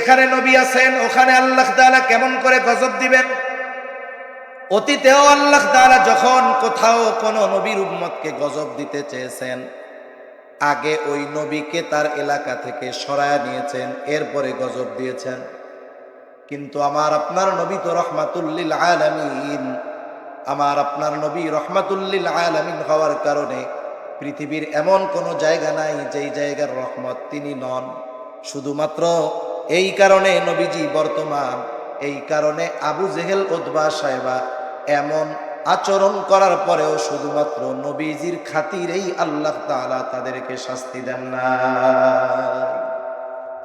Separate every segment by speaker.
Speaker 1: যেখানে নবী আছেন ওখানে আল্লাহ তাআলা কেমন করে গজব দিবেন। অতীতেও আল্লাহ তাআলা যখন কোথাও কোন নবীর উম্মতকে গজব দিতে চেয়েছেন, আগে ওই নবীকে তার এলাকা থেকে সরায় নিয়েছেন, এরপরে গজব দিয়েছেন। কিন্তু আমার আপনার নবী তো রহমাতুল লিল আলামিন। আমার আপনার নবী রহমাতুল লিল আলামিন হওয়ার কারণে পৃথিবীর এমন কোনো জায়গা নাই যেই জায়গার রহমত তিনি নন। শুধুমাত্র এই কারণে নবীজি বর্তমান, এই কারণে আবু জেহেল উতবা সাহেবা এমন আচরণ করার পরেও শুধুমাত্র নবীজির খাতিরেই আল্লাহ তাআলা তাদেরকে শাস্তি দেন না।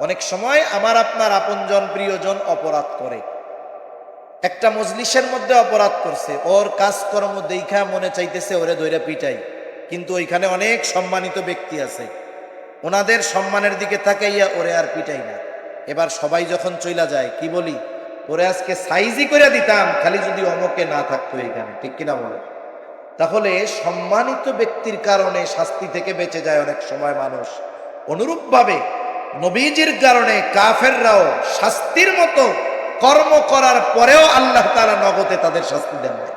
Speaker 1: অনেক সময় আমার আপনার আপনজন প্রিয়জন অপরাধ করে, একটা মজলিসের মধ্যে অপরাধ করছে, ওর কাজকর্ম দেখা মনে চাইতেছে ওরে ধইরা পিটাই, কিন্তু ওইখানে অনেক সম্মানিত ব্যক্তি আছে, ওনাদের সম্মানের দিকে তাকাইয়া ওরে আর পিটাই না। এবার সবাই যখন চইলা যায় কি বলি, ওরে আজকে সাইজি করে দিতাম খালি যদি অমকে না থাকতো এখানে, ঠিক কিনা বলে? তাহলে সম্মানিত ব্যক্তির কারণে শাস্তি থেকে বেঁচে যায় অনেক সময় মানুষ। অনুরূপভাবে নবীজির কারণে কাফেররাও শাস্তির মতো কর্ম করার পরেও আল্লাহ তাআলা নগদে তাদের শাস্তি দেন না।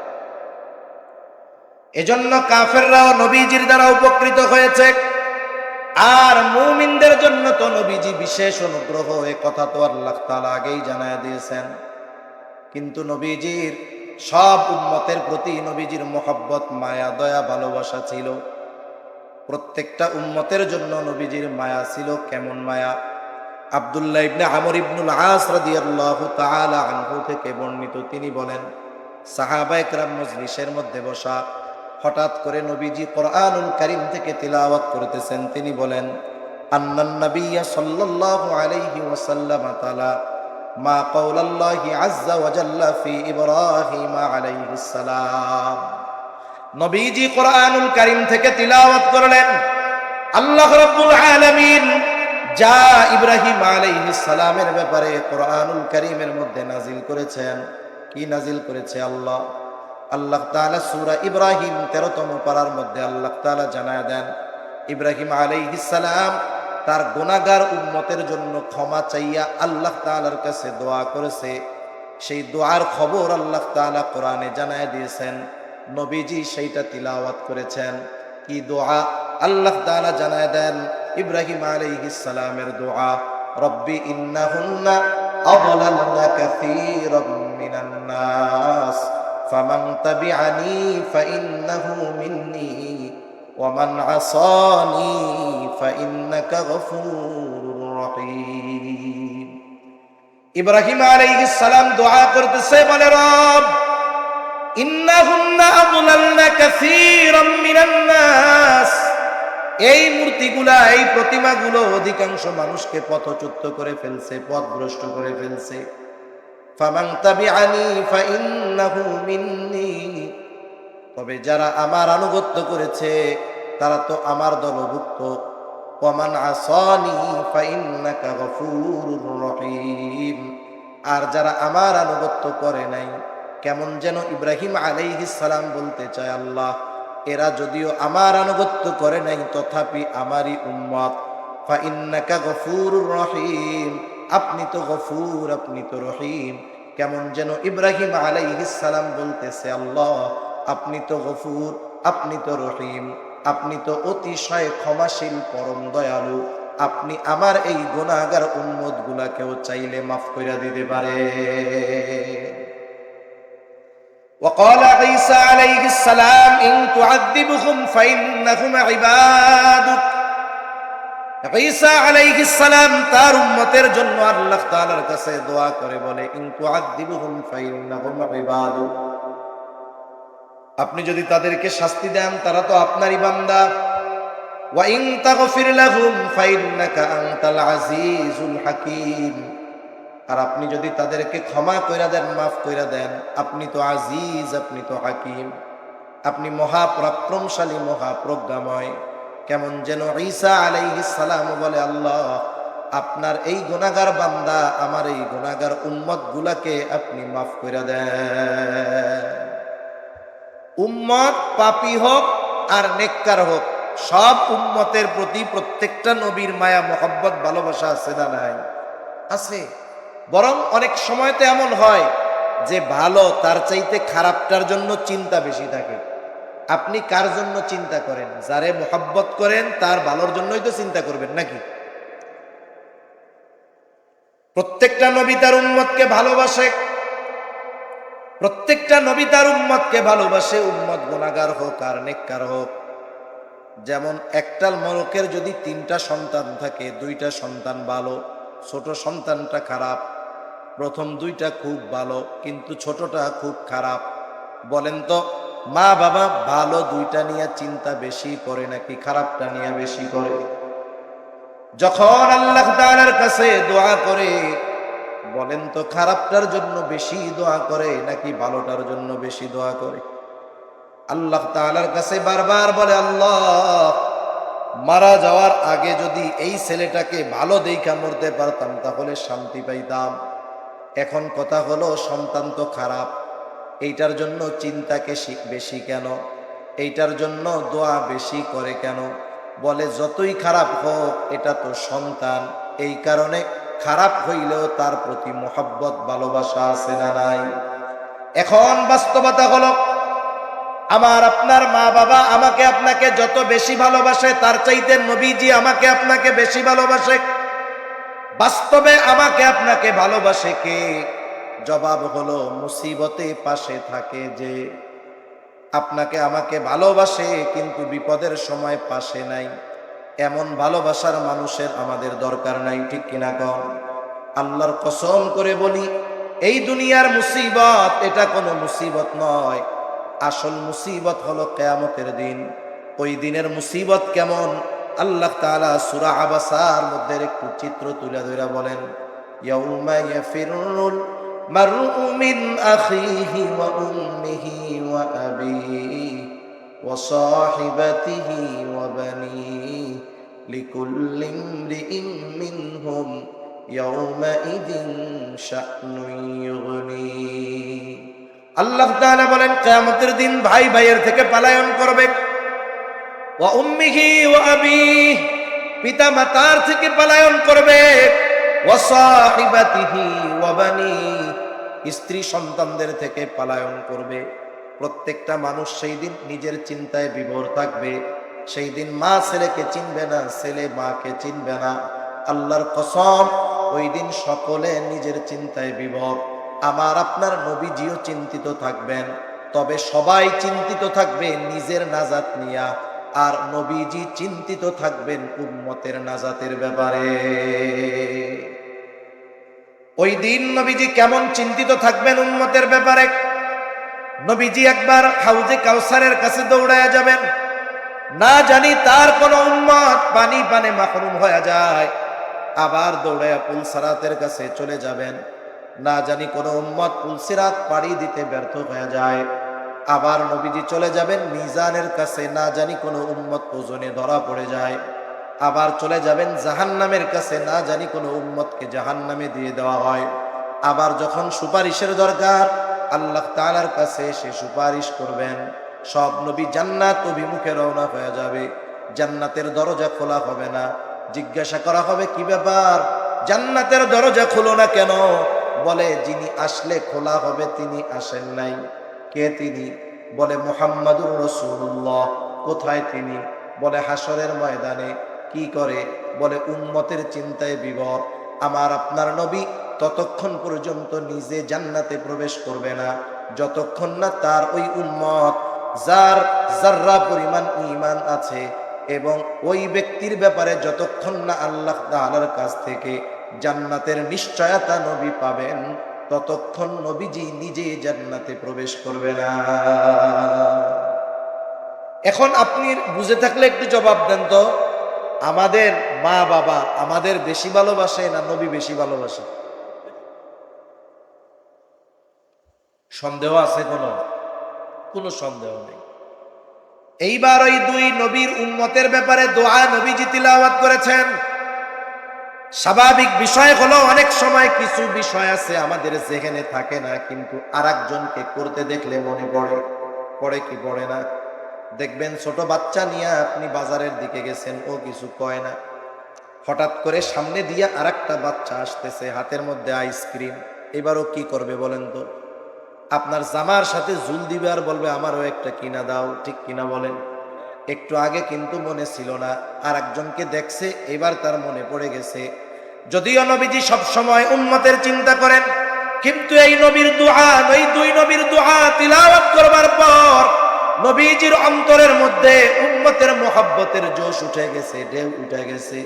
Speaker 1: এজন্য কাফেররাও নবীজির দ্বারা উপকৃত হয়েছে, আর মুমিনদের জন্য তো নবীজি বিশেষ অনুগ্রহ, এ কথা তো আল্লাহ তাআলা আগেই জানায় দিয়েছেন। কিন্তু নবীজির সব উম্মতের প্রতি নবীজির মহব্বত, মায়া, দয়া, ভালোবাসা ছিল। প্রত্যেকটা উম্মতের জন্য নবীজির মায়া ছিল। কেমন মায়া? আব্দুল্লাহ ইবনে আমর ইবনুল আস রাদিয়াল্লাহু তাআলা আনহু থেকে বর্ণিত, তিনি বলেন, সাহাবায়ে কেরাম মজলিসের মধ্যে বসা, হঠাৎ করে নবীজি কোরআনুল কারীম থেকে তিলাওয়াত করতেছেন। তিনি বলেন, আন্নান নাবিয়্যা সাল্লাল্লাহু আলাইহি ওয়াসাল্লাম তাআলা মা কাওলাল্লাহি আযযা ওয়া জাল্লা ফি ইব্রাহিম আলাইহিস সালাম। নবীজি কোরআনুল কারীম থেকে তিলাওয়াত করলেন, আল্লাহ রাব্বুল আলামিন যা ইব্রাহিম আলাইহিস সালামের ব্যাপারে কোরআনুল কারীমের মধ্যে নাজিল করেছেন। কি নাজিল করেছে? আল্লাহ তাআলা সূরা ইব্রাহিম 13তম পারার মধ্যে আল্লাহ তাআলা জানায় দেন, ইব্রাহিম আলাইহিস সালাম তার গুনাহগার উম্মতের জন্য ক্ষমা চাইয়া আল্লাহ তাআলার কাছে দোয়া করেছে। সেই দোয়ার খবর আল্লাহ তাআলা কোরআনে জানায় দিয়েছেন, নবীজি সেইটা তিলাওয়াত করেছেন। কি দোয়া? আল্লাহ তাআলা জানায় দেন ইব্রাহিম আলাইহিস সালামের দোয়া, রব্বি ইন্নাহুন্না আযলালনা কাসীরাম মিনান নাস ফামান তাবিআনি ফাইন্নাহু মিন্নি ওয়া মান আসানি ফাইন্নাকা গফুরুর রহিম। ইব্রাহিম আলাইহিস সালাম দোয়া করতেছে, বলে, রব ইন্নাহুন্না আযলালনা কাসীরাম মিনান নাস, এই মূর্তিগুলা, এই প্রতিমাগুলো অধিকাংশ মানুষকে পথচ্যুত করে ফেলছে, পথভ্রষ্ট করে ফেলছে। ফামান তাবিআনি ফাইন্নাহু মিন্নি, তবে যারা আমার আনুগত্য করেছে তারা তো আমার দলভুক্ত। ওয়া মান আসানি ফাইন্নাকা গফুরুর রহিম, আর যারা আমার আনুগত্য করে নাই, কেমন যেন ইব্রাহিম আলাইহিস সালাম বলতে চায়, আল্লাহ এরা যদিও আমার আনুগত্য করে নাই তথাপি আমারই উম্মত, ফাইন্নাকা গফুরুর রহিম, আপনি তো গফুর, আপনি তো রহিম। কেমন যেন ইব্রাহিম আলাইহিস সালাম বলতেছে, আল্লাহ আপনি তো গফুর, আপনি তো রহিম, আপনি তো অতিশয় ক্ষমাশীল, পরম দয়ালু, আপনি আমার এই গুনাহগার উম্মত গুলাকেও চাইলে মাফ করে দিতে পারে। وقال عيسى عليه السلام إن تعذبهم فإنهم عبادك। ঈসা আলাইহিস সালাম তার উম্মতের জন্য আল্লাহ তাআলার কাছে দোয়া করে বলে, ইন তুআযিবুহুম ফাইন্নাহুম ইবাদুক, আপনি যদি তাদেরকে শাস্তি দেন তারা তো আপনারই বান্দা। ওয়া ইন তাগফির লাহুম ফাইন্নাকা আনতাল আজিজুল হাকীম, আর আপনি যদি তাদেরকে ক্ষমা কইরা দেন, মাফ কইরা দেন, আপনি তো আজিজ, আপনি তো হাকিম, আপনি মহাপরাক্রমশালী, মহাপ্রজ্ঞাময়। কেমন যেন ঈসা আলাইহিস সালাম বলে, আল্লাহ আপনার এই গুনাহগার বান্দা, আমার এই গুনাহগার উম্মত গুলাকে আপনি মাফ কইরা দেন। উম্মত পাপী হোক আর নেককার হোক, সব উম্মতের প্রতি প্রত্যেকটা নবীর মায়া, মহব্বত, ভালোবাসা আছে না নাই? আছে। বরং অনেক সময় তো এমন হয় যে ভালো তার চাইতে খারাপটার জন্য চিন্তা বেশি থাকে। আপনি কার জন্য চিন্তা করেন? যারে মোহাব্বত করেন তার ভালোর জন্যই তো চিন্তা করবেন নাকি? প্রত্যেকটা নবী তার উম্মতকে ভালোবাসে, প্রত্যেকটা নবী তার উম্মতকে ভালোবাসে, উম্মত গুনাহগার হোক আর নেককার হোক। যেমন একটা লোকের যদি 3টা সন্তান থাকে, 2টা সন্তান ভালো, ছোট সন্তানটা খারাপ, প্রথম 2টা খুব ভালো কিন্তু ছোটটা খুব খারাপ। বলেন তো মা বাবা ভালো 2টা নিয়ে চিন্তা বেশি করে নাকি খারাপটা নিয়ে বেশি করে? যখন আল্লাহ তাআলার কাছে দোয়া করে, বলেন তো খারাপটার জন্য বেশি দোয়া করে নাকি ভালোটার জন্য বেশি দোয়া করে? আল্লাহ তাআলার কাছে বারবার বলে, আল্লাহ মারা যাওয়ার আগে যদি এই ছেলেটাকে ভালো দেইখা মরতে পারতাম তাহলে শান্তি পাইতাম। এখন কথা হলো সন্তান তো খারাপ, এইটার জন্য চিন্তাকে বেশি কেন? এইটার জন্য দোয়া বেশি করে কেন? বলে যতই খারাপ হোক এটা তো সন্তান, এই কারণে খারাপ হইলেও তার প্রতি মোহাব্বত ভালোবাসা আছে না নাই? এখন বাস্তবতা হলো আমার আপনার মা বাবা আমাকে আপনাকে যত বেশি ভালোবাসে তার চাইতে নবীজি আমাকে আপনাকে বেশি ভালোবাসে। বাস্তবে আমাকে আপনাকে ভালোবাসে কে? জবাব হলো মুসিবতে পাশে থাকে যে। আপনাকে আমাকে ভালোবাসে কিন্তু বিপদের সময় পাশে নাই, এমন ভালোবাসার মানুষের আমাদের দরকার নাই, ঠিক কিনা কন? আল্লাহর কসম করে বলি, এই দুনিয়ার মুসিবত এটা কোনো মুসিবত নয়, আসল মুসিবত হলো কিয়ামতের দিন। ওই দিনের মুসিবত কেমন আল্লাহ তাআলা সূরা আবাসার মধ্যে একটু চিত্র তুলে ধরে বলেন, ইয়াউমা ইয়াফিরুল মারউ মিন আখিহি ওয়া উম্মিহি ওয়া আবিহি ওয়া সাহিবাতিহি ওয়া বানিহি লিকুল্লি ইমরিইন মিনহুম ইয়াউমাইযিন শা'নুন ইউগনি। আল্লাহ তাআলা বলেন কিয়ামতের দিন ভাই ভাইয়ের থেকে পলায়ন করবে, ওয়া উম্মিহি ওয়া আবিহি পিতা মাতার থেকে পলায়ন করবে, ওয়া সাহিবাতিহি ওয়া বানিহি স্ত্রী সন্তানদের থেকে পলায়ন করবে। প্রত্যেকটা মানুষ সেই দিন নিজের চিন্তায় বিভোর থাকবে। সেই দিন মা ছেলেকে চিনবে না, ছেলে মাকে চিনবে না। আল্লাহর কসম ওই দিন সকলে নিজের চিন্তায় বিভোর। আমার আপনার নবীজিও চিন্তিত থাকবেন, তবে সবাই চিন্তিত থাকবে নিজের নাজাত নিয়া, আর নবীজি চিন্তিত থাকবেন উম্মতের নাজাতের ব্যাপারে। ওই দিন নবীজি কেমন চিন্তিত থাকবেন উম্মতের ব্যাপারে? নবীজি একবার হাউজে কাউসারের কাছে দৌড়ায়া যাবেন, না জানি তার কোন উম্মত পানি পানে মাহরুম হয়ে যায়। আবার দৌড়ায়া পুলসিরাতের কাছে চলে যাবেন, না জানি কোন উম্মত পুলসিরাত পাড়ি দিতে ব্যর্থ হয়ে যায়। আবার নবীজি চলে যাবেন মিজানের কাছে, না জানি কোন উম্মত ওজনে ধরা পড়ে যায়। আবার চলে যাবেন জাহান্নামের কাছে, না জানি কোন উম্মতকে জাহান্নামে দিয়ে দেওয়া হয়। আবার যখন সুপারিশের দরকার আল্লাহ তাআলার কাছে সে সুপারিশ করবেন, সব নবী জান্নাত অভিমুখে রওনা হয়ে যাবে। জান্নাতের দরজা খোলা হবে না। জিজ্ঞাসা করা হবে কি ব্যাপার, জান্নাতের দরজা খোলো না কেন? বলে যিনি আসলে খোলা হবে তিনি আসেন নাই। কে তিনি? বলে মুহাম্মাদুর রাসূলুল্লাহ। কোথায় তিনি? বলে হাসরের ময়দানে। কি করে? বলে উম্মতের চিন্তায় বিভোর। আমার আপনার নবী ততক্ষণ পর্যন্ত নিজে জান্নাতে প্রবেশ করবে না যতক্ষণ না তার ওই উম্মত যার যাররা পরিমাণ ঈমান আছে এবং ওই ব্যক্তির ব্যাপারে যতক্ষণ না আল্লাহ তাআলার কাছ থেকে জান্নাতের নিশ্চয়তা নবী পাবেন ততক্ষণ নবীজি নিজে জান্নাতে প্রবেশ করবে না। এখন আপনি বুঝে থাকলে একটু জবাব দেন তো, আমাদের মা বাবা আমাদের বেশি ভালোবাসে না নবী বেশি ভালোবাসে? সন্দেহ আছে? কোনো সন্দেহ নেই। এইবার ওই দুই নবীর উম্মতের ব্যাপারে দোয়া নবীজি তিলাওয়াত করেছেন। স্বাভাবিক বিষয় হলো অনেক সময় কিছু বিষয় আছে আমাদের যেখানে থাকে না, কিন্তু আরেকজনকে করতে দেখলে মনে পড়ে। পড়ে কি পড়ে না? দেখবেন ছোট বাচ্চা নিয়ে আপনি বাজারের দিকে গেছেন, ও কিছু কয় না, হঠাৎ করে সামনে দিয়ে আরেকটা বাচ্চা আসতেছে, হাতের মধ্যে আইসক্রিম। এবারও কি করবে বলেন তো? আপনার জামার সাথে ঝুল দিবে আর বলবে আমারও একটা কিনা দাও, ঠিক কিনা বলেন? একটু আগে কিন্তু মনে ছিল না, আর একজনকে দেখছে, এবার তার মনে পড়ে গেছে। যদিও নবীজি সব সময় উম্মতের চিন্তা করেন, কিন্তু এই নবীর দুআ, এই দুই নবীর দুআ তিলাওয়াত করবার পর নবীজির অন্তরের মধ্যে উম্মতের মোহাব্বতের জোশ উঠে গেছে, ঢেউ উঠে গেছে।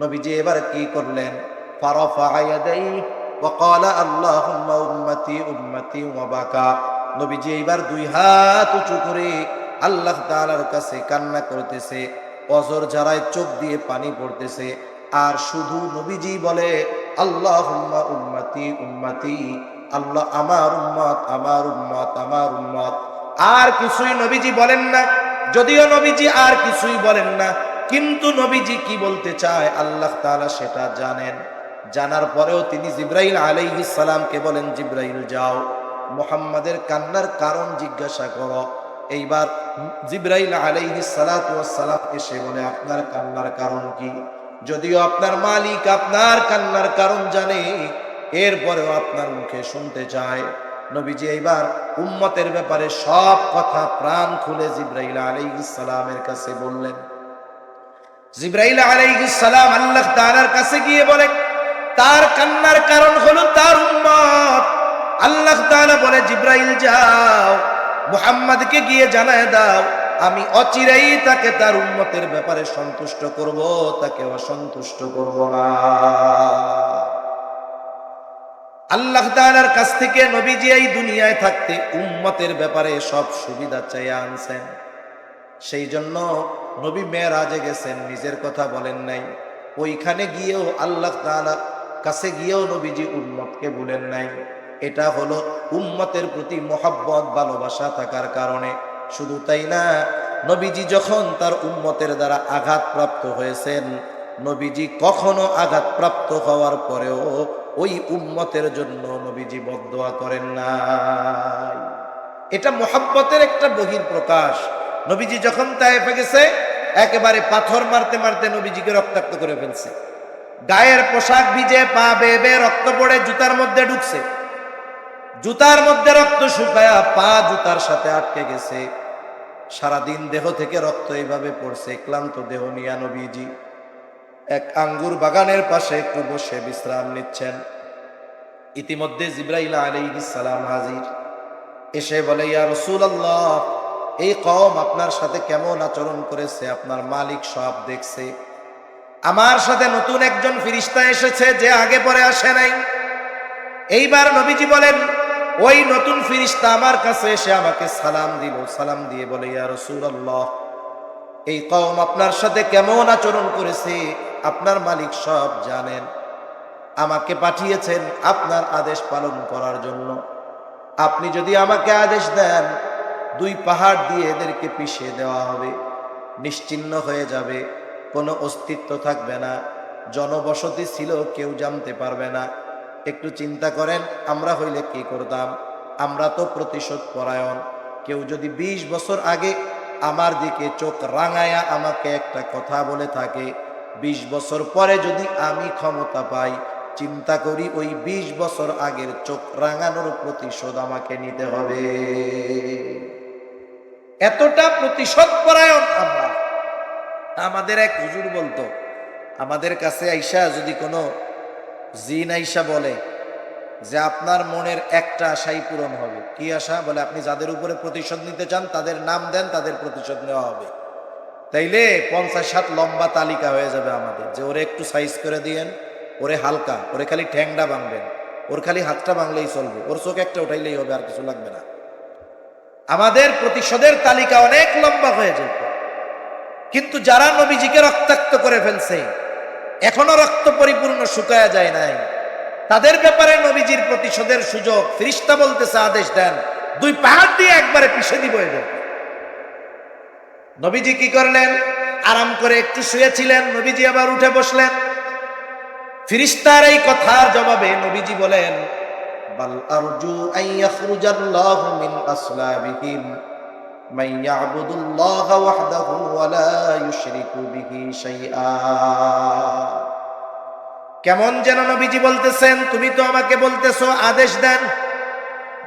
Speaker 1: নবীজি এবার কি করলেন? ফারাফা ইয়াদাইহি ওয়া ক্বালা আল্লাহুম্মা উম্মতি উম্মতি ওয়া বাকা। নবীজি এবার দুই হাত উঁচু করে আল্লাহ তাআলার কাছে কান্না করতেছে, অজর ঝরায় চোখ দিয়ে পানি পড়তেছে, আর শুধু নবীজি বলে আল্লাহুম্মা উম্মতি উম্মতি, আল্লাহ আমার উম্মত আমার উম্মত আমার উম্মত। আর কিছুই নবীজি বলেন না। যদিও নবীজি আর কিছুই বলেন না, কিন্তু নবীজি কি বলতে চায় আল্লাহ তাআলা সেটা জানেন। জানার পরেও তিনি জিবরাইল আলাইহিস সালামকে বলেন, জিবরাইল যাও মুহাম্মাদের কান্নার কারণ জিজ্ঞাসা করো। এইবার জিবরাইল আলাইহিস সালাতু ওয়াস সালাম এসে বলে, আপনার কান্নার কারণ কি? যদিও আপনার মালিক আপনার কান্নার কারণ জানে, এরপরেও আপনার মুখে শুনতে চায়। নবীজি এইবার উম্মতের ব্যাপারে সব কথা প্রাণ খুলে জিবরাইল আলাইহিস সালামের কাছে বললেন। জিবরাইল আলাইহিস সালাম আল্লাহ তাআলার কাছে গিয়ে বলে, তার কান্নার কারণ হলো তার উম্মত। আল্লাহ তাআলা বলে, জিবরাইল যাও মুহাম্মদকে গিয়ে জানায় দাও, আমি অচিরেই তাকে তার উম্মতের ব্যাপারে সন্তুষ্ট করব, তাকে অসন্তুষ্ট করব না। আল্লাহ তাআলার কাছ থেকে নবীজি এই দুনিয়ায় থাকতে উম্মতের ব্যাপারে সব সুবিধা চাইয়া আনছেন। সেই জন্য নবী মেরাজে গেছেন, নিজের কথা বলেন নাই। ওইখানে গিয়েও আল্লাহ তাআলা কাছে গিয়েও নবীজি উম্মতকে বলেন নাই। এটা হলো উম্মতের প্রতি মহব্বত ভালোবাসা থাকার কারণে। শুধু তাই না, নবীজি যখন তার উম্মতের দ্বারা আঘাতপ্রাপ্ত হয়েছেন, নবীজি কখনো আঘাতপ্রাপ্ত হওয়ার পরেও ওই উম্মতের জন্য নবীজি বদদোয়া করেন নাই। এটা মহব্বতের একটা বহির প্রকাশ। নবীজি যখন তায়েফে গেছে, একেবারে পাথর মারতে মারতে নবীজিকে রক্তাক্ত করে ফেলছে। গায়ের পোশাক ভিজে, পা বেয়ে বেয়ে রক্ত পড়ে জুতার মধ্যে ঢুকছে, জুতার মধ্যে রক্ত শুকায়া পা জুতার সাথে আটকে গেছে। সারাদিন দেহ থেকে রক্ত এইভাবে পড়ছে। ক্লান্ত দেহ নিয়া নবীজি এক আঙ্গুর বাগানের পাশে একটু বসে বিশ্রাম নিচ্ছেন। ইতিমধ্যে জিবরাইল আলাইহিস সালাম হাজির। এসে বলে, ইয়া রাসূলুল্লাহ, এই কওম আপনার সাথে কেমন আচরণ করেছে আপনার মালিক সব দেখছে। আমার সাথে নতুন একজন ফেরেশতা এসেছে যে আগে পরে আসে নাই। এইবার নবীজি বলেন, ওই নতুন ফেরেশতা আমার কাছে এসে আমাকে সালাম দিল। সালাম দিয়ে বলে, ইয়া রাসূলুল্লাহ, এই কওম আপনার সাথে কেমন আচরণ করেছে আপনার মালিক সব জানেন। আমাকে পাঠিয়েছেন আপনার আদেশ পালন করার জন্য। আপনি যদি আমাকে আদেশ দেন, দুই পাহাড় দিয়ে এদেরকে পিষিয়ে দেওয়া হবে, নিশ্চিহ্ন হয়ে যাবে, কোনো অস্তিত্ব থাকবে না, জনবসতি ছিল কেউ জানতে পারবে না। একটু চিন্তা করেন, আমরা হইলে কি করতাম? আমরা তো প্রতিশোধ পরায়ণ। কেউ যদি 20 বছর আগে আমার দিকে চোখ রাঙায়া আমাকে একটা কথা বলে থাকে, 20 বছর পরে যদি আমি ক্ষমতা পাই, চিন্তা করি ওই 20 বছর আগের চোখ রাঙানোর প্রতিশোধ আমাকে নিতে হবে। এতটা প্রতিশোধ পরায়ণ আমরা। আমাদের এক হুজুর বলতো, আমাদের কাছে আইসা যদি কোনো জিন আইসা বলে যে আপনার মনের একটা আশাই পূরণ হবে। কি আশা? বলে আপনি যাদের উপরে প্রতিশোধ নিতে চান তাদের নাম দেন, তাদের প্রতিশোধ নেওয়া হবে। তাইলে 50-60 লম্বা তালিকা হয়ে যাবে আমাদের, যে ওরে একটু সাইজ করে দিয়েন, ওরে হালকা, ওরে খালি ঠ্যাংটা ভাঙবেন, ওর খালি হাতটা ভাঙলেই চলবে, ওর চোখ একটা উঠাইলেই হবে, আর কিছু লাগবে না। আমাদের প্রতিশোধের তালিকা অনেক লম্বা হয়ে যেত। কিন্তু যারা নবীজিকে রক্তাক্ত করে ফেলছে, এখনো রক্ত পরিপূর্ণ শুকায়া যায় নাই, তাদের ব্যাপারে নবীজির প্রতিশোধের সুযোগ ফেরেশতা বলতেছে আদেশ দেন, দুই পাহাড় দিয়ে একবারে পিষে দিব এদের। নবীজি কি করলেন? আরাম করে একটু শুয়েছিলেন, নবীজি আবার উঠে বসলেন। ফেরেশতার এই কথার জবাবে নবীজি বলেন, বাল আরজু আন ইয়াখরুজাল্লাহু মিন আসলাবিহিম, মান ইয়াবুদুল্লাহ ওয়াহদাহু ওয়া লা ইউশরিকু বিহি শাইআ। কেমন যেন নবীজি বলতেছেন, তুমি তো আমাকে বলতেছো আদেশ দেন,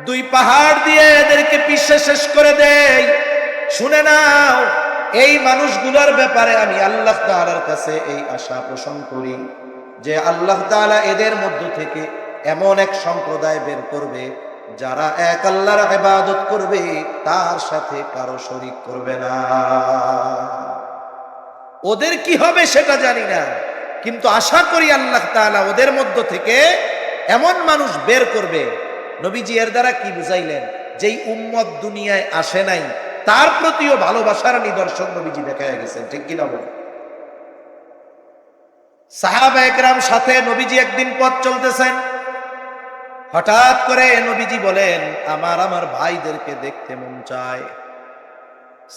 Speaker 1: দুই পাহাড় দিয়ে এদেরকে পিষে শেষ করে দেই। শুনে নাও, এই মানুষগুলোর ব্যাপারে আমি আল্লাহ তাআলার কাছে এই আশা পোষণ করি যে আল্লাহ তাআলা এদের মধ্য থেকে এমন এক সম্প্রদায় বের করবে যারা এক আল্লাহর ইবাদত করবে, তার সাথে কারো শরীক করবে না। ওদের কি হবে সেটা জানি না, কিন্তু আশা করি আল্লাহ তাআলা ওদের মধ্য থেকে এমন মানুষ বের করবে। নবীজি এর দ্বারা কি বুঝাইলেন? যেই উম্মত দুনিয়ায় আসে নাই তার প্রতিও ভালোবাসার নিদর্শন নবীজি দেখায় গেছেন, ঠিক কিনা বলেন? সাহাবা একরাম সাথে নবীজি একদিন পথ চলতেছেন, হঠাৎ করে নবীজি বলেন, আমার ভাইদেরকে দেখতে মন চায়।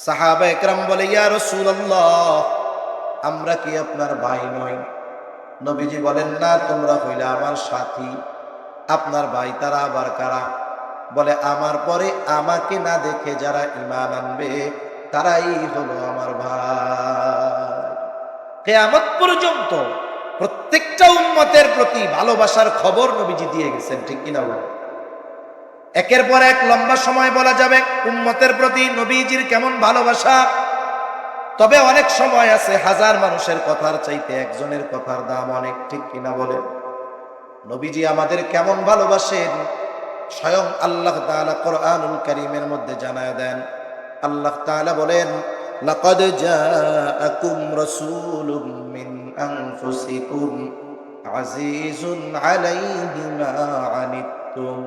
Speaker 1: সাহাবা একরাম বলে, ইয়া রাসূলুল্লাহ, আমরা কি আপনার ভাই নই? নবীজি বলেন, না, তোমরা হইলে আমার সাথী। আপনার ভাই তারা আবার কারা? বলে, আমার পরে আমাকে না দেখে যারা ঈমান আনবে তারাই হলো আমার ভাই। কিয়ামত পর্যন্ত প্রত্যেকটা উম্মতের প্রতি ভালোবাসার খবর নবীজি দিয়ে গেছেন, ঠিক কিনা বলেন? একের পর এক লম্বা সময় বলা যাবে উম্মতের প্রতি নবীজির কেমন ভালোবাসা। তবে অনেক সময় আছে হাজার মানুষের কথার চাইতে একজনের কথার দাম অনেক, ঠিক কিনা বলেন? নবীজি আমাদের কেমন ভালোবাসেন স্বয়ং আল্লাহ তাআলা কোরআনুল কারীমের মধ্যে জানায় দেন। আল্লাহ তাআলা বলেন, লাকাদ জাআকুম রাসূলুম মিন আনফুসিকুম আজিজুন আলাইহি মা আনিতুম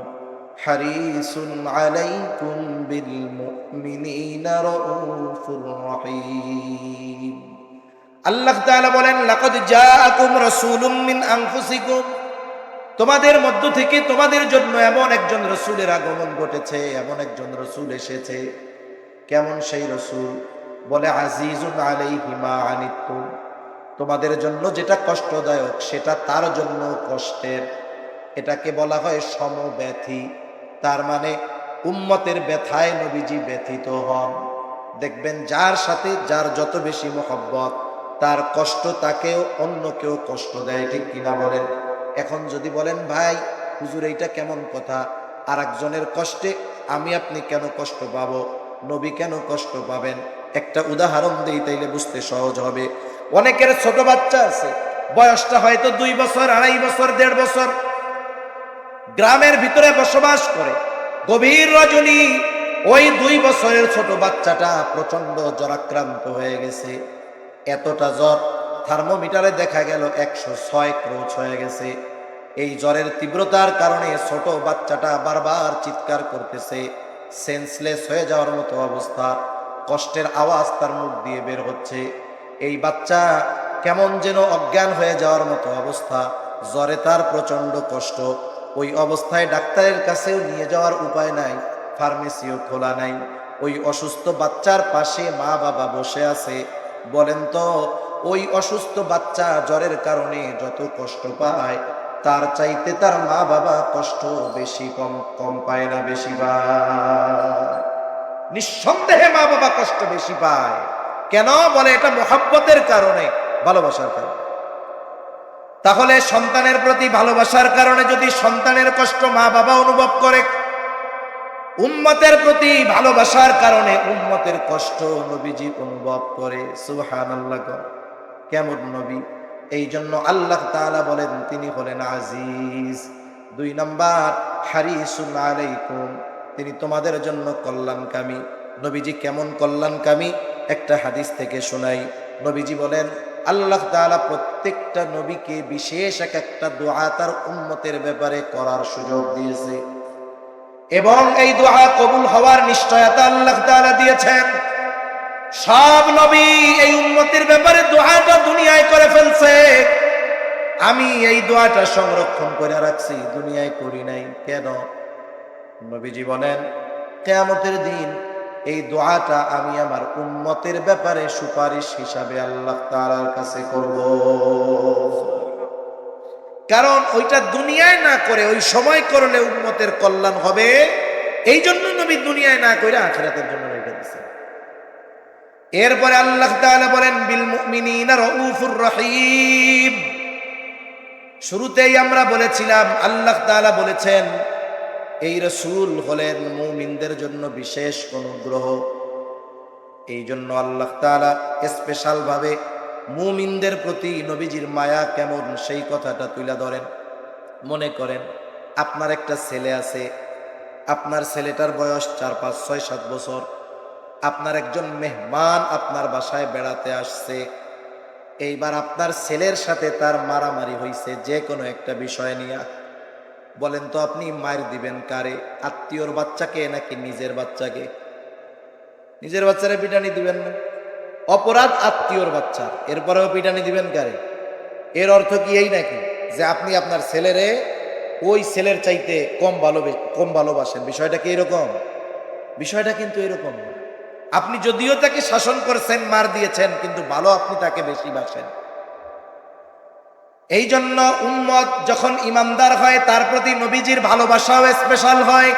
Speaker 1: হারিসুন আলাইকুম বিল মুমিনিনা রাউফুর রহিম। আল্লাহ তাআলা বলেন, লাকাদ জাআকুম রাসূলুম মিন আনফুসিকুম, তোমাদের মধ্য থেকে তোমাদের জন্য এমন একজন রসুলের আগমন ঘটেছে, এমন একজন রসুল এসেছে। কেমন সেই রসুল? বলে, আজিজুন আলাইহি মা আনিতুম, তোমাদের জন্য যেটা কষ্টদায়ক সেটা তার জন্য কষ্টের। এটাকে বলা হয় সমব্যথী। তার মানে উম্মতের ব্যথায় নবীজি ব্যথিত হন। দেখবেন যার সাথে যার যত বেশি মহব্বত, তার কষ্ট তাকেও অন্য কেউ কষ্ট দেয়, ঠিক কিনা বলেন? এখন যদি বলেন, ভাই হুজুর এইটা কেমন কথা, আর একজনের কষ্টে আমি আপনি কেন কষ্ট পাবো, নবী কেন কষ্ট পাবেন? একটা উদাহরণ দেই, তাইলে বুঝতে সহজ হবে। অনেকের ছোট বাচ্চা আছে, বয়সটা হয়তো 2 বছর, 2.5 বছর, 1.5 বছর, গ্রামের ভিতরে বসবাস করে। গভীর রজনী ওই 2 বছরের ছোট বাচ্চাটা প্রচন্ড জ্বরাক্রান্ত হয়ে গেছে। এতটা জ্বর, থার্মোমিটারে দেখা গেল 106 ক্রোচ হয়ে গেছে। এই জ্বরের তীব্রতার কারণে ছোট বাচ্চাটা বারবার চিৎকার করতেছে, সেন্সলেস হয়ে যাওয়ার মতো অবস্থা, কষ্টের আওয়াজ তার মুখ দিয়ে বের হচ্ছে। এই বাচ্চা কেমন যেন অজ্ঞান হয়ে যাওয়ার মতো অবস্থা, জ্বরে তার প্রচন্ড কষ্ট। ওই অবস্থায় ডাক্তারের কাছেও নিয়ে যাওয়ার উপায় নাই, ফার্মেসিও খোলা নাই। ওই অসুস্থ বাচ্চার পাশে মা বাবা বসে আছে। বলেন তো, ওই অসুস্থ বাচ্চা জ্বরের কারণে যত কষ্ট পায়, তার চাইতে তার মা বাবা কষ্ট বেশি কম পায় না বেশি পায়? নিঃসন্দেহে মা বাবা কষ্ট বেশি পায়। কেন? বলে এটা মহব্বতের কারণে, ভালোবাসার কারণে। তাহলে সন্তানের প্রতি ভালোবাসার কারণে যদি সন্তানের কষ্ট মা বাবা অনুভব করে, উম্মতের প্রতি ভালোবাসার কারণে উম্মতের কষ্ট নবীজি অনুভব করে। সুবহানাল্লাহ। কেমন নবী! এই জন্য আল্লাহ তাআলা বলেন তিনি হলেন আজিজ। 2 নাম্বার, হারিসুন আলাইকুম, তিনি তোমাদের জন্য কল্যাণকামী। নবীজি কেমন কল্যাণকামী একটা হাদিস থেকে শোনাই। নবীজি বলেন, আল্লাহ তাআলা প্রত্যেকটা নবীকে বিশেষ একটা দোয়া তার উম্মতের ব্যাপারে করার সুযোগ দিয়েছে, এবং এই দোয়া কবুল হওয়ার নিশ্চয়তা আল্লাহ তাআলা দিয়েছেন। সব নবী এই উম্মতের ব্যাপারে দোয়াটা দুনিয়ায় করে ফেলছে, আমি এই দোয়াটা সংরক্ষণ করে রাখছি, দুনিয়ায় করি নাই। কেন? নবীজি বলেন, কিয়ামতের দিন এই দোয়াটা আমি আমার উম্মতের ব্যাপারে সুপারিশ হিসাবে আল্লাহ তাআলার কাছে করব। কারণ ওইটা দুনিয়ায় না করে ওই সময় করলে উম্মতের কল্যাণ হবে, এই জন্য নবী দুনিয়ায় না করে আখিরাতের জন্য রেখে দিয়েছেন। এরপরে আল্লাহ তাআলা বলেন বিল মুমিনিনা রাউফুর রহিম। শুরুতেই আমরা বলেছিলাম আল্লাহ তাআলা বলেছেন এই রাসূল হলেন মুমিনদের জন্য বিশেষ অনুগ্রহ। এই জন্য আল্লাহ তাআলা স্পেশাল ভাবে মুমিনদের প্রতি নবীজির মায়া কেমন সেই কথাটা তুলে ধরেন। মনে করেন আপনার একটা ছেলে আছে, আপনার ছেলেটার বয়স 4, 5, 6, 7 বছর। আপনার একজন মেহমান আপনার বাসায় বেড়াতে আসছে। এইবার আপনার ছেলের সাথে তার মারামারি হয়েছে যে কোনো একটা বিষয় নিয়ে। বলেন তো আপনি মার দিবেন কারে? আত্মীয়র বাচ্চাকে নাকি নিজের বাচ্চাকে? নিজের বাচ্চারে পিটানি দিবেন না, অপরাধ আত্মীয়র বাচ্চার, এরপরেও পিটানি দিবেন কারে? এর অর্থ কি এই নাকি যে আপনি আপনার ছেলেরে ওই ছেলের চাইতে কম ভালোবাসেন? বিষয়টা কি এরকম? বিষয়টা কিন্তু এরকম না। আপনি যদিও তাকে শাসন করেছেন, মার দিয়েছেন, কিন্তু ভালো আপনি তাকে বেশি বাসেন। এই জন্য উম্মত যখন ইমানদার হয় তার প্রতি নবীজির ভালোবাসাও স্পেশাল হয়।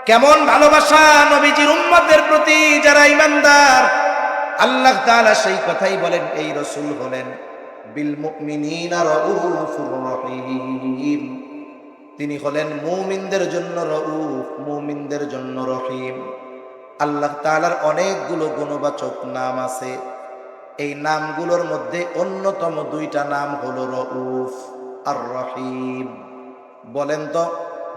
Speaker 1: কেমন ভালোবাসা নবীজির উম্মতের প্রতি যারা ইমানদার! আল্লাহ তাআলা সেই কথাই বলেন এই রাসূল হলেন বিল মুমিনিনা রাউফুর রহিম। তিনি হলেন মুমিনদের জন্য রাউফ, মুমিনদের জন্য রহিম। আল্লাহ তাআলার অনেকগুলো গুণবাচক নাম আছে। এই নামগুলোর মধ্যে অন্যতম 2টা নাম হলো রাউফ আর রহিম। বলেন তো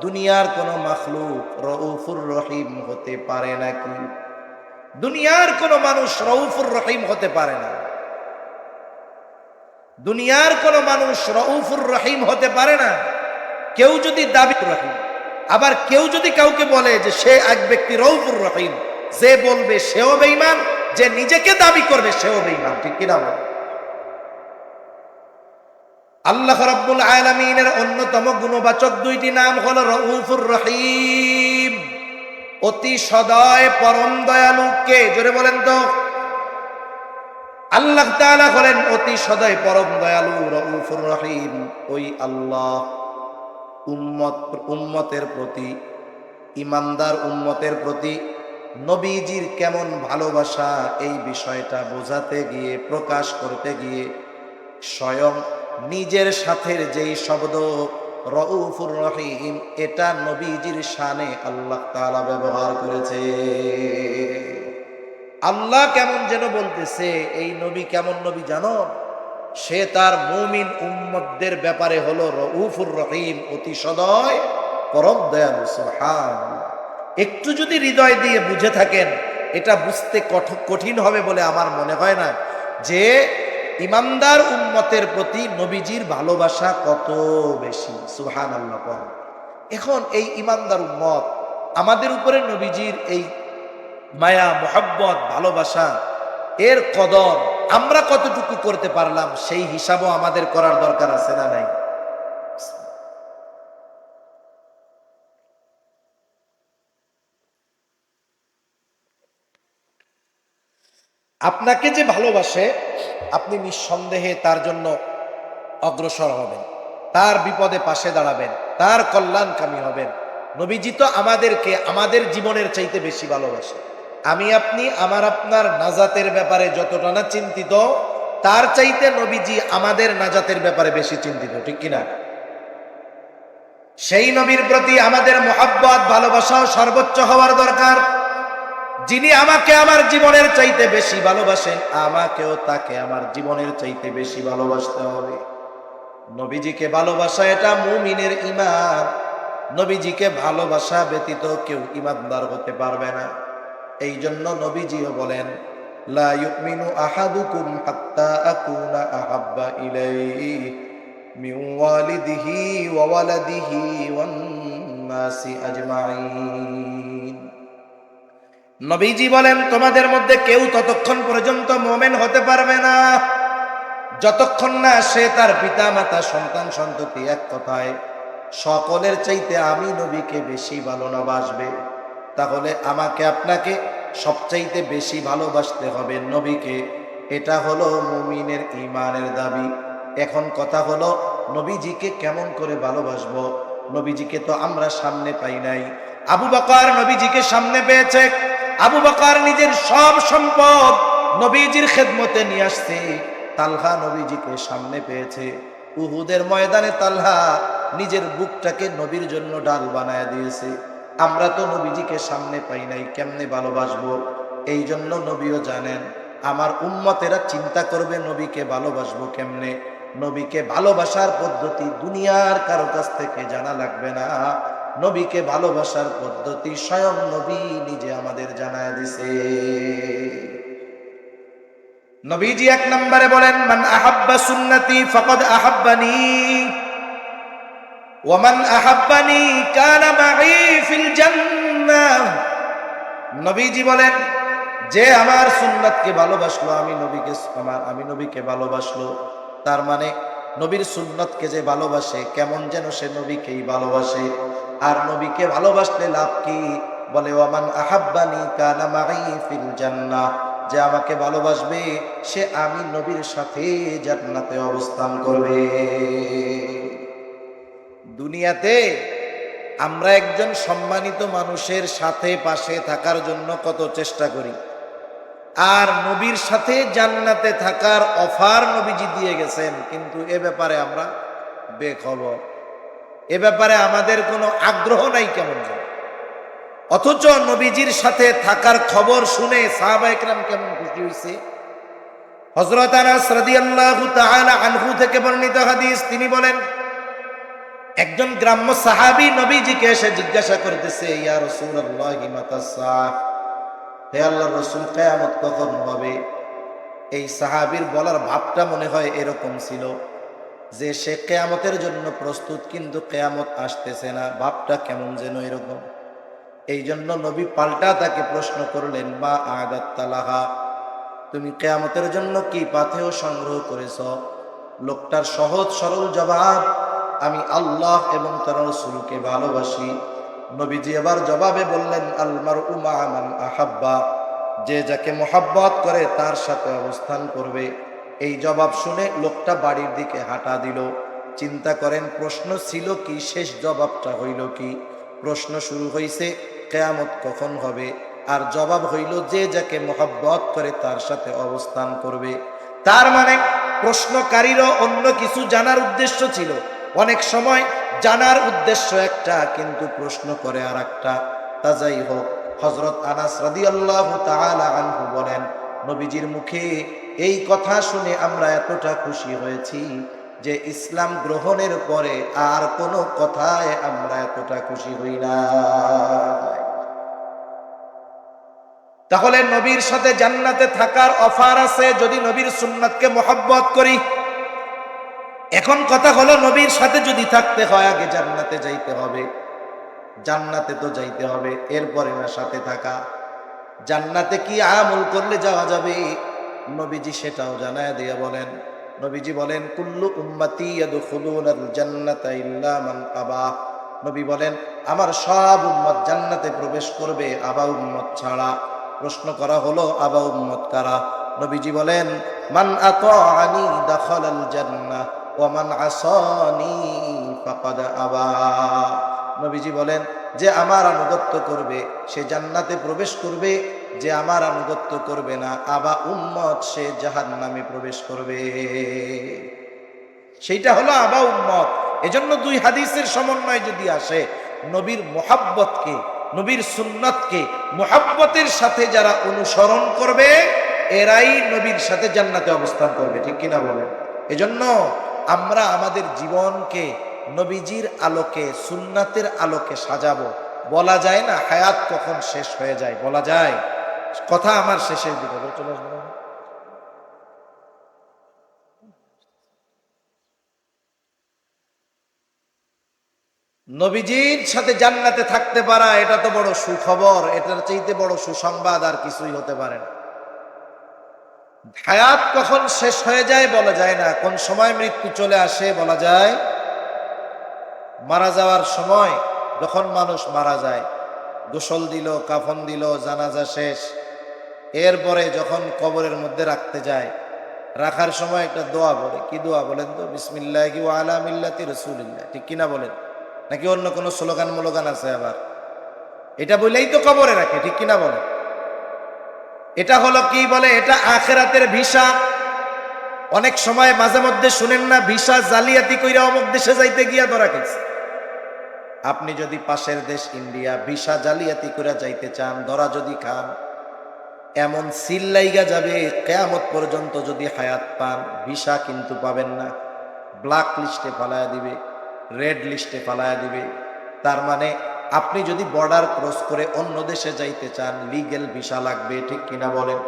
Speaker 1: দুনিয়ার কোন মাখলুক রাউফুর রহিম হতে পারে নাকি? দুনিয়ার কোন মানুষ রাউফুর রহিম হতে পারে না। দুনিয়ার কোন মানুষ রাউফুর রহিম হতে পারে না। কেউ যদি দাবি রহিম, আবার কেউ যদি কাউকে বলে যে সে এক ব্যক্তি রাউফুর রহিম, যে বলবে সেও বেঈমান, যে নিজেকে দাবি করবে সেও বেঈমান। ঠিক কিনা বল? আল্লাহ রাব্বুল আলামিনের অন্যতম গুণবাচক 2টি নাম হলো রাউফুর রহিম, অতি সদয় পরম দয়ালু। কে? জোরে বলেন তো। আল্লাহ তাআলা হলেন অতি সদয় পরম দয়ালু রাউফুর রহিম। ওই আল্লাহ উম্মতের প্রতি, ইমানদার উম্মতের প্রতি নবীজির কেমন ভালোবাসা এই বিষয়টা বোঝাতে গিয়ে, প্রকাশ করতে গিয়ে স্বয়ং নিজের সাথে যেই শব্দ রাউফুর রহিম, এটা নবীজির শানে আল্লাহ তাআলা ব্যবহার করেছে। আল্লাহ কেমন যেন বলতেছে, এই নবী কেমন নবী জানো? সে তার মুমিন উম্মতদের ব্যাপারে হলো রাউফুর রহিম, অতি সদয় পরম দয়ালু। সুবহানাল্লাহ। একটু যদি হৃদয় দিয়ে বুঝে থাকেন, এটা বুঝতে কঠিন হবে বলে আমার মনে হয় না, যে ইমানদার উম্মতের প্রতি নবীজির ভালোবাসা কত বেশি। সুবহানাল্লাহ। এখন এই ইমানদার উম্মত, আমাদের উপরে নবীজির এই মায়া, মোহাব্বত, ভালোবাসা, এর কদর আমরা কতটুকু করতে পারলাম সেই হিসাবও আমাদের করার দরকার আছে না নাই? আপনাকে যে ভালোবাসে, আপনি নিঃসন্দেহে তার জন্য অগ্রসর হবেন, তার বিপদে পাশে দাঁড়াবেন, তার কল্যাণকামী হবেন। নবীজি তো আমাদেরকে আমাদের জীবনের চাইতে বেশি ভালোবাসে। আমি আপনি আমার আপনার নাজাতের ব্যাপারে যতটা না চিন্তিত, তার চাইতে নবীজি আমাদের নাজাতের ব্যাপারে বেশি চিন্তিত। ঠিক কিনা? সেই নবীর প্রতি আমাদের মোহাব্বত, ভালোবাসাও সর্বোচ্চ হওয়ার দরকার। যিনি আমাকে আমার জীবনের চাইতে বেশি ভালোবাসেন, আমাকেও তাকে আমার জীবনের চাইতে বেশি ভালোবাসতে হবে। নবীজিকে ভালোবাসা এটা মুমিনের ঈমান। নবীজিকে ভালোবাসা ব্যতীত কেউ ঈমানদার হতে পারবে না। এই জন্য নবীজিও বলেন, লা ইউমিনু আহাদুকুম হাত্তা আকুনা আহাব্বা ইলাইহি মিন ওয়ালিদিহি ওয়া ওয়ালাদিহি ওয়ান নাসি আজমাইন। নবীজি বলেন, তোমাদের মধ্যে কেউ ততক্ষণ পর্যন্ত মুমিন হতে পারবে না যতক্ষণ না সে তার পিতা মাতা, সন্তান সন্ততি, এক কথায় সকলের চাইতে আমি নবীকে বেশি ভালোবাসবে। তাহলে আমাকে আপনাকে সবচাইতে বেশি ভালোবাসতে হবে নবীকে। এটা হলো মুমিনের ঈমানের দাবি। এখন কথা হলো, নবীজিকে কেমন করে ভালোবাসবো? নবীজিকে তো আমরা সামনে পাই নাই। আবু বকর নবীজিকে সামনে পেয়েছে, আবু বকর নিজের সব সম্পদ নবীজির খেদমতে নিয়ে আসছে। তালহা নবীজিকে সামনে পেয়েছে। উহুদের ময়দানে তালহা নিজের বুকটাকে নবীর জন্য ডাল বানায় দিয়েছে। আমরা তো নবীজিকে সামনে পাই নাই, কেমনে ভালোবাসবো? এই জন্য নবীও জানেন আমার উম্মতেরা চিন্তা করবে নবীকে ভালোবাসবো কেমনে। নবীকে ভালোবাসার পদ্ধতি দুনিয়ার কারো কাছ থেকে জানা লাগবে না। নবীকে ভালোবাসার পদ্ধতি স্বয়ং নবী নিজে আমাদের জানায় দিছে। নবীজি এক নম্বরে বলেন, মান আহাব্বা সুন্নতি ফাকাদ আহাব্বানি ওয়া মান আহাব্বানি কানা মাই ফিল জান্নাহ। নবীজি বলেন, যে আমার সুন্নাতকে ভালোবাসলো, আমি নবীকে ভালোবাসলো, তার মানে নবীর সুন্নতকে যে ভালোবাসে, কেমন যেন সে নবীকেই ভালোবাসে। আর নবীকে ভালোবাসলে লাভ কি? বলে, ওয়ামান আহাব্বানি কানা মাই ফিল জান্নাহ, যে আমাকে ভালোবাসবে সে আমি নবীর সাথে জান্নাতে অবস্থান করবে। দুনিয়াতে আমরা একজন সম্মানিত মানুষের সাথে পাশে থাকার জন্য কত চেষ্টা করি, আর নবীর সাথে জান্নাতে থাকার অফার নবীজি দিয়ে গেছেন, কিন্তু এ ব্যাপারে আমরা বেখবর। এ ব্যাপারে আমাদের কোনো আগ্রহ নাই কেমন যেন। অথচ নবীজির সাথে থাকার খবর শুনে সাহাবায়ে কেরাম কেমন খুশি হয়েছে। হযরত আনাস রাদিয়াল্লাহু তাআলা আনহু থেকে বর্ণিত হাদিস, তিনি বলেন, একজন গ্রাম্য সাহাবী নবীজিকে এসে জিজ্ঞাসা করতেছে, ইয়া রাসূলুল্লাহি মাতাস সাআহ, হে আল্লাহর রাসূল, কিয়ামত কখন হবে? এই সাহাবীর বলার ভাবটা মনে হয় এরকম ছিল যে সে কিয়ামতের জন্য প্রস্তুত, কিন্তু কিয়ামত আসতেছে না, ভাবটা কেমন যেন এরকম। এই জন্য নবী পাল্টা তাকে প্রশ্ন করলেন, মা আদাত্তা লাহা, তুমি কিয়ামতের জন্য কি পাথেয় সংগ্রহ করেছ? লোকটার সহজ সরল জবাব, আমি আল্লাহ এবং তার রাসূলকে ভালোবাসি। নবীজি আবার জবাবে বললেন, আল মারউ মা মান আহাব্বা, যে যাকে মোহাব্বত করে তার সাথে অবস্থান করবে। এই জবাব শুনে লোকটা বাড়ির দিকে হাঁটা দিল। চিন্তা করেন, প্রশ্ন ছিল কি, শেষ জবাবটা হইল কি? প্রশ্ন শুরু হইছে কিয়ামত কখন হবে, আর জবাব হইল যে যাকে মোহাব্বত করে তার সাথে অবস্থান করবে। তার মানে প্রশ্নকারীরও অন্য কিছু জানার উদ্দেশ্য ছিল। অনেক সময় জানার উদ্দেশ্য একটা, কিন্তু প্রশ্ন করে আর একটা। তা যাই হোক, হযরত আনাস রাদিয়াল্লাহু তাআলা আনহু বলেন, নবীজির মুখে এই কথা শুনে আমরা এতটা খুশি হয়েছি যে ইসলাম গ্রহণের পরে আর কোনো কথায় আমরা এতটা খুশি হই না। তাহলে নবীর সাথে জান্নাতে থাকার অফার আছে যদি নবীর সুন্নাতকে মোহাব্বত করি। এখন কথা হলো, নবীর সাথে যদি থাকতে হয় আগে জান্নাতে যাইতে হবে। জান্নাতে তো যাইতে হবে, এরপরে না সাথে থাকা। জান্নাতে কি আমল করলে যাওয়া যাবে? নবীজি সেটাও জানায় দিয়ে বলেন, নবীজি বলেন, কুল্লু উম্মতি ইয়াদখুলুনাল জান্নাতা ইল্লা মান আবা। নবী বলেন, আমার সব উম্মত জান্নাতে প্রবেশ করবে, আবা উম্মত ছাড়া। প্রশ্ন করা হলো, আবা উম্মত কারা? নবীজি বলেন, মান আতাআনি দাখালাল জান্নাহ ওয়া মান আসানি ফাকাদ আবা। নবীজি বলেন, যে আমার আনুগত্য করবে সে জান্নাতে প্রবেশ করবে, যে আমার আনুগত্য করবে না, আবা উম্মত, সে জাহান্নামে প্রবেশ করবে। সেইটা হলো আবা উম্মত। এজন্য দুই হাদিসের সমন্বয় যদি আসে, নবীর মোহাব্বতকে, নবীর সুন্নাতকে মোহাব্বতের সাথে যারা অনুসরণ করবে, এরাই নবীর সাথে জান্নাতে অবস্থান করবে। ঠিক কিনা বলেন? এজন্য আমরা আমাদের জীবনকে নবীজির আলোকে, সুন্নাতের আলোকে সাজাবো। বলা যায় না হায়াত কখন শেষ হয়ে যায়, বলা যায়? কথা আমার শেষের দিকে চলে আসবে। নবীজির সাথে জান্নাতে থাকতে পারা, এটা তো বড় সুখবর। এটার চাইতে বড় সুসংবাদ আর কিছুই হতে পারে না। হায়াত কখন শেষ হয়ে যায় বলা যায় না, কোন সময় মৃত্যু চলে আসে বলা যায়। মারা যাওয়ার সময় যখন মানুষ মারা যায়, গোসল দিল, কাফন দিল, জানাজা শেষ, এরপরে যখন কবরের মধ্যে রাখতে যায়, রাখার সময় একটা দোয়া বলে। কি দোয়া বলেন তো? বিসমিল্লাহি ওয়া আলা মিল্লাতি রাসূলিল্লাহ। ঠিক কিনা বলেন? নাকি অন্য কোনো স্লোগান মোলোগান আছে আবার? এটা বলেই তো কবরে রাখে। ঠিক কিনা বলেন? এটা হলো কি বলে, এটা আখেরাতের ভিসা। অনেক সময় মাঝে মধ্যে শুনেন না, ভিসা জালিয়াতি কইরা অমুক দেশে যাইতে গিয়া ধরা খেয়েছে। আপনি যদি পাশের দেশ ইন্ডিয়া ভিসা জালিয়াতি করে যাইতে চান, ধরা যদি খান, এমন সিল লাইগা যাবে কিয়ামত পর্যন্ত যদি হায়াত পান, ভিসা কিন্তু পাবেন না। ব্ল্যাক লিস্টে ফালায়া দিবে, রেড লিস্টে ফালায়া দিবে। তার মানে আপনি যদি বর্ডার ক্রস করে অন্য দেশে যাইতে চান, লিগ্যাল ভিসা লাগবে, ঠিক কিনা বলেন?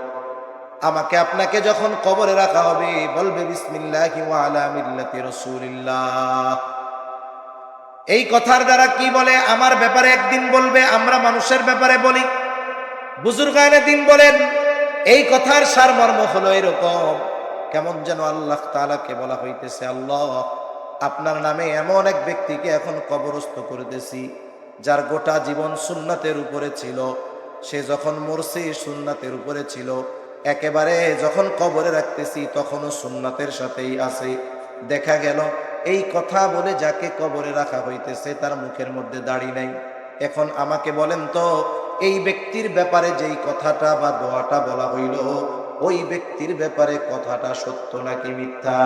Speaker 1: আমাকে আপনাকে যখন কবরে রাখা হবে, বলবে বিসমিল্লাহি ওয়া আলা মিল্লাতি রাসূলিল্লাহ। এই কথার দ্বারা কি বলে, আমার ব্যাপারে একদিন বলবে, আমরা মানুষের ব্যাপারে বলি। বুজুর্গানে দিন বলেন, এই কথার সারমর্ম হলো এরকম, কেমন যেন আল্লাহ তাআলাকে বলা হইতেছে, আল্লাহ আপনার নামে এমন এক ব্যক্তিকে এখন কবরস্থ করতেছি, যার গোটা জীবন সুন্নাতের উপরে ছিল। সে যখন মরছে সুন্নাতের উপরে ছিল, একেবারে যখন কবরে রাখতেছি তখনও সুন্নাতের সাথেই আছে। দেখা গেল এই কথা বলে যাকে কবরে রাখা হইতেছে তার মুখের মধ্যে দাড়ি নাই। এখন আমাকে বলেন তো, এই ব্যক্তির ব্যাপারে যেই কথাটা বা দোয়াটা বলা হইল, ওই ব্যক্তির ব্যাপারে কথাটা সত্য নাকি মিথ্যা?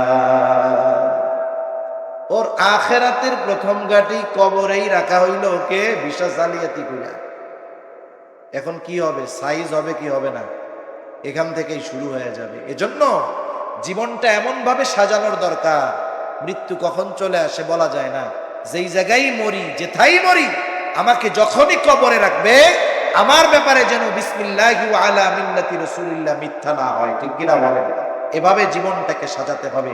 Speaker 1: ওর আখেরাতের প্রথম গাটি কবরেই রাখা হইল, ওকে ভিসা জালিয়াতি কইরা। এখন কি হবে? সাইজ হবে কি হবে না? এখান থেকেই শুরু হয়ে যাবে। এজন্য জীবনটা এমন ভাবে সাজানোর দরকার, মৃত্যু কখন চলে আসে বলা যায় না। যেই জায়গায় মরি, যেথাই মরি, আমাকে যখনই কবরে রাখবে, আমার ব্যাপারে যেন বিসমিল্লাহি ওয়া আলা মিল্লাতি রাসূলিল্লাহ মিথ্যা না হয়, ঠিক কিনা বলেন? এভাবে জীবনটাকে সাজাতে হবে।